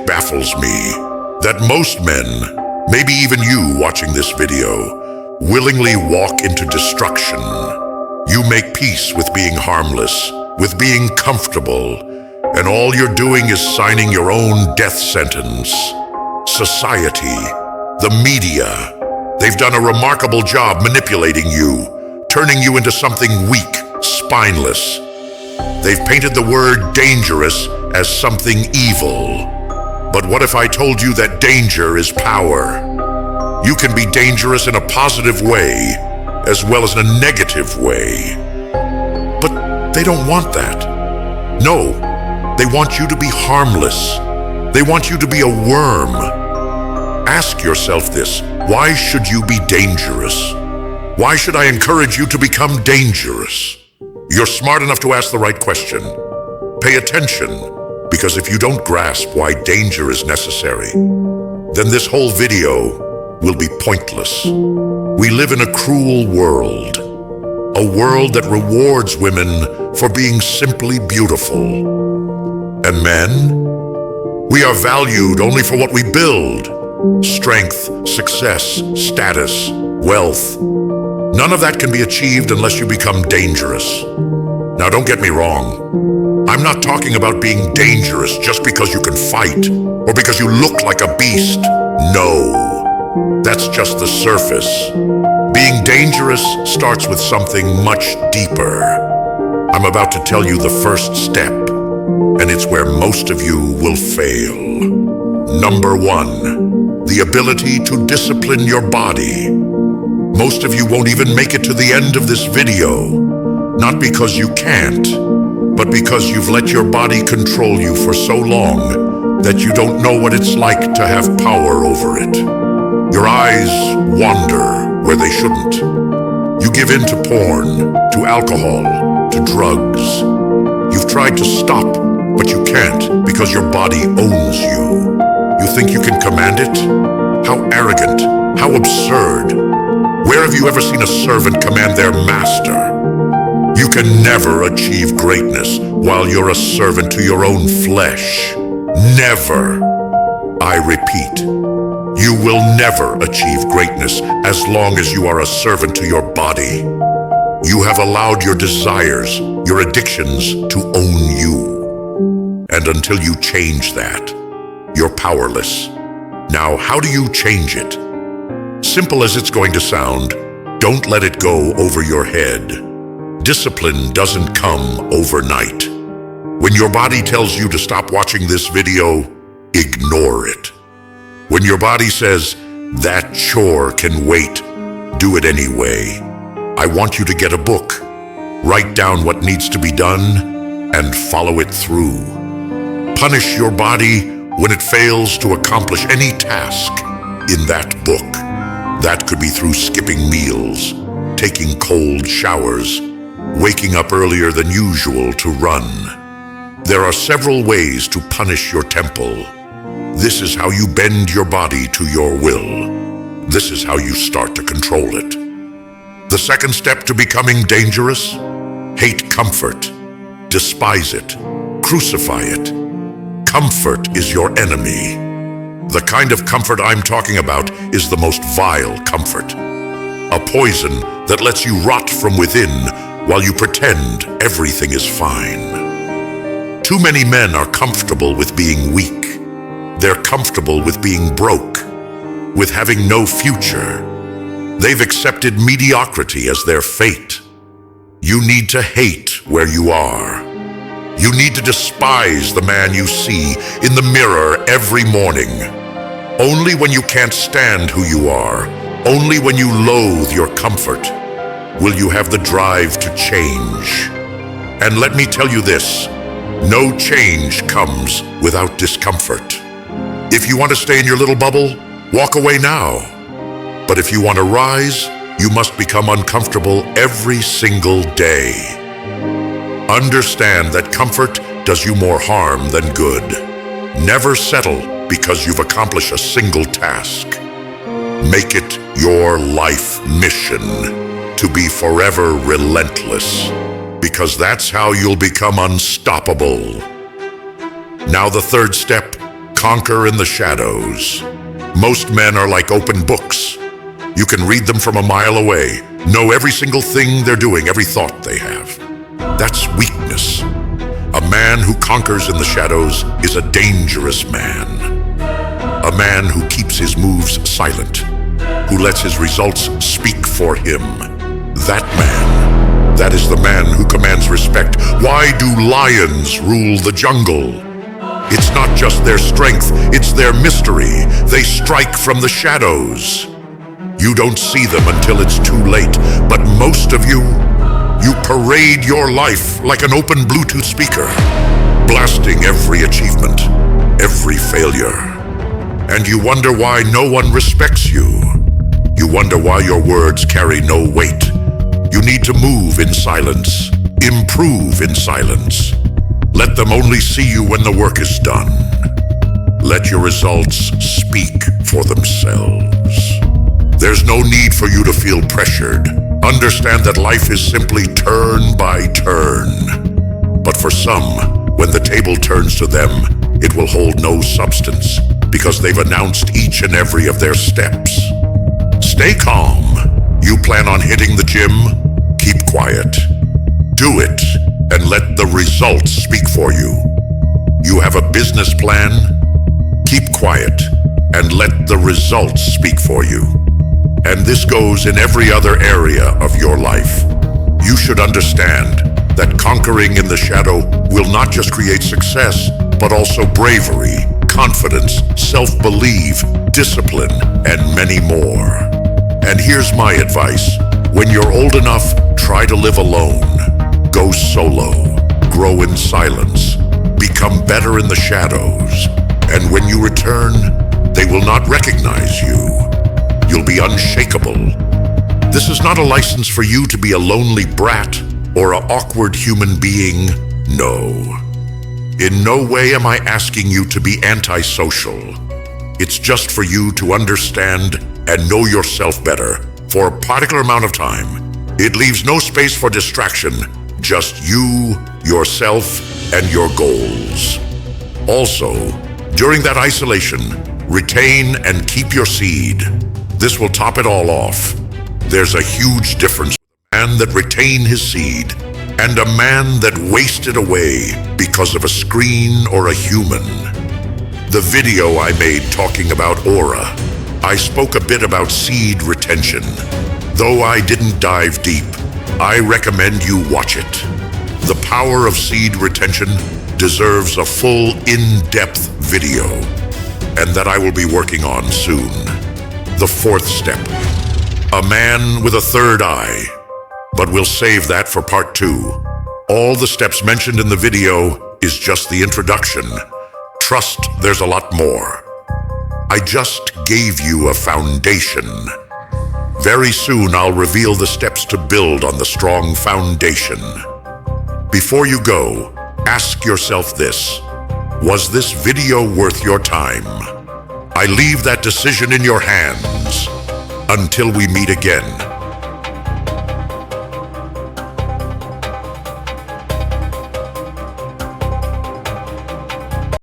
baffles me that most men, maybe even you watching this video, willingly walk into destruction. You make peace with being harmless, with being comfortable, and all you're doing is signing your own death sentence. Society, the media, they've done a remarkable job manipulating you, turning you into something weak, spineless. They've painted the word dangerous as something evil. But what if I told you that danger is power? You can be dangerous in a positive way, as well as in a negative way. But they don't want that. No, they want you to be harmless. They want you to be a worm. Ask yourself this: why should you be dangerous? Why should I encourage you to become dangerous? You're smart enough to ask the right question. Pay attention, because if you don't grasp why danger is necessary, then this whole video will be pointless. We live in a cruel world, a world that rewards women for being simply beautiful. And men, we are valued only for what we build: strength, success, status, wealth. None of that can be achieved unless you become dangerous. Now, don't get me wrong. I'm not talking about being dangerous just because you can fight or because you look like a beast. No, that's just the surface. Being dangerous starts with something much deeper. I'm about to tell you the first step, and it's where most of you will fail. Number 1, the ability to discipline your body. Most of you won't even make it to the end of this video, not because you can't, but because you've let your body control you for so long that you don't know what it's like to have power over it. Your eyes wander where they shouldn't. You give in to porn, to alcohol, to drugs. You've tried to stop, but you can't because your body owns you. You think you can command it? How arrogant, how absurd. Where have you ever seen a servant command their master? You can never achieve greatness while you're a servant to your own flesh. Never. I repeat, you will never achieve greatness as long as you are a servant to your body. You have allowed your desires, your addictions to own you. And until you change that, you're powerless. Now, how do you change it? Simple as it's going to sound, don't let it go over your head. Discipline doesn't come overnight. When your body tells you to stop watching this video, ignore it. When your body says, that chore can wait, do it anyway. I want you to get a book, write down what needs to be done, and follow it through. Punish your body when it fails to accomplish any task in that book. That could be through skipping meals, taking cold showers, waking up earlier than usual to run. There are several ways to punish your temple. This is how you bend your body to your will. This is how you start to control it. The second step to becoming dangerous: hate comfort, despise it, crucify it. Comfort is your enemy. The kind of comfort I'm talking about is the most vile comfort. A poison that lets you rot from within while you pretend everything is fine. Too many men are comfortable with being weak. They're comfortable with being broke, with having no future. They've accepted mediocrity as their fate. You need to hate where you are. You need to despise the man you see in the mirror every morning. Only when you can't stand who you are, only when you loathe your comfort, will you have the drive to change. And let me tell you this, no change comes without discomfort. If you want to stay in your little bubble, walk away now. But if you want to rise, you must become uncomfortable every single day. Understand that comfort does you more harm than good. Never settle because you've accomplished a single task. Make it your life mission to be forever relentless, because that's how you'll become unstoppable. Now the third step, Conquer in the shadows. Most men are like open books. You can read them from a mile away, know every single thing they're doing, every thought they have. That's weakness. A man who conquers in the shadows is a dangerous man. A man who keeps his moves silent, who lets his results speak for him. That is the man who commands respect. Why do lions rule the jungle? It's not just their strength, it's their mystery. They strike from the shadows. You don't see them until it's too late, but most of you parade your life like an open Bluetooth speaker, blasting every achievement, every failure. And you wonder why no one respects you. You wonder why your words carry no weight. You need to move in silence, improve in silence. Let them only see you when the work is done. Let your results speak for themselves. There's no need for you to feel pressured. Understand that life is simply turn by turn. But for some, when the table turns to them, it will hold no substance because they've announced each and every of their steps. Stay calm. You plan on hitting the gym? Keep quiet. Do it and let the results speak for you. You have a business plan? Keep quiet and let the results speak for you. And this goes in every other area of your life. You should understand that conquering in the shadow will not just create success, but also bravery, confidence, self-belief, discipline, and many more. And here's my advice. When you're old enough, try to live alone. Go solo. Grow in silence. Become better in the shadows. And when you return, they will not recognize you. You'll be unshakable. This is not a license for you to be a lonely brat or an awkward human being. No. In no way am I asking you to be antisocial. It's just for you to understand and know yourself better for a particular amount of time. It leaves no space for distraction, just you, yourself, and your goals. Also, during that isolation, retain and keep your seed. This will top it all off. There's a huge difference between a man that retained his seed and a man that wasted away because of a screen or a human. The video I made talking about aura, I spoke a bit about seed retention. Though I didn't dive deep, I recommend you watch it. The power of seed retention deserves a full in-depth video, and that I will be working on soon. The fourth step, a man with a third eye. But we'll save that for part 2. All the steps mentioned in the video is just the introduction. Trust there's a lot more. I just gave you a foundation. Very soon I'll reveal the steps to build on the strong foundation. Before you go, ask yourself this. Was this video worth your time? I leave that decision in your hands. Until we meet again.